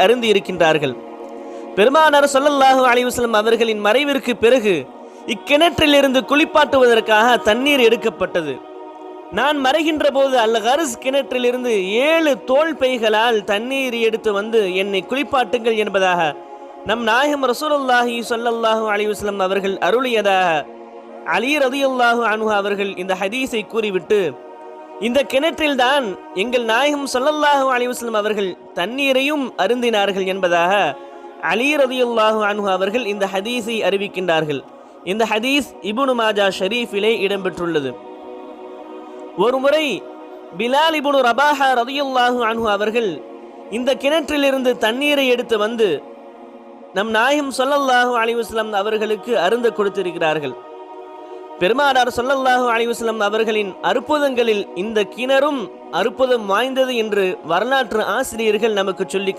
அருந்தி இருக்கின்றார்கள். பெருமானார் ஸல்லல்லாஹு அலைஹி வஸல்லம் அவர்களின் மறைவிற்கு பிறகு இக்கிணற்றிலிருந்து குளிப்பாட்டுவதற்காக தண்ணீர் எடுக்கப்பட்டது. நான் மறைகின்ற போது அல்-கர்ஸ் கிணற்றிலிருந்து 7 தோல் பைகளால் தண்ணீர் எடுத்து வந்து என்னை குளிப்பாட்டுங்கள் என்பதாக நம் நாயகம் ரசூலுல்லாஹி ஸல்லல்லாஹு அலைஹி வஸல்லம் அவர்கள் அருளியதாக அலி ரலியல்லாஹு அன்ஹு அவர்கள் இந்த ஹதீஸை கூறிவிட்டு, இந்த கிணற்றில்தான் எங்கள் நாயகம் ஸல்லல்லாஹு அலைஹி வஸல்லம் அவர்கள் தண்ணீரையும் அருந்தினார்கள் என்பதாக அலி ரலியல்லாஹு அன்ஹு அவர்கள் இந்த ஹதீஸை அறிவிக்கின்றார்கள். இந்த ஹதீஸ் இப்னு மாஜா ஷரீஃபிலே இடம்பெற்றுள்ளது. ஒருமுறை பிலால் இப்னு ரபாஹா ரலியல்லாஹு அன்ஹு அவர்கள் இந்த கிணற்றிலிருந்து தண்ணீரை எடுத்து வந்து நம் நாயகம் ஸல்லல்லாஹு அலைஹி வஸல்லம் அவர்களுக்கு அருந்த கொடுத்திருக்கிறார்கள். பெருமானார் ஸல்லல்லாஹு அலைஹி வஸல்லம் அவர்களின் அற்புதங்களில் இந்த கிணறும் அற்புதம் வாய்ந்தது என்று வரலாற்று ஆசிரியர்கள் நமக்கு சொல்லி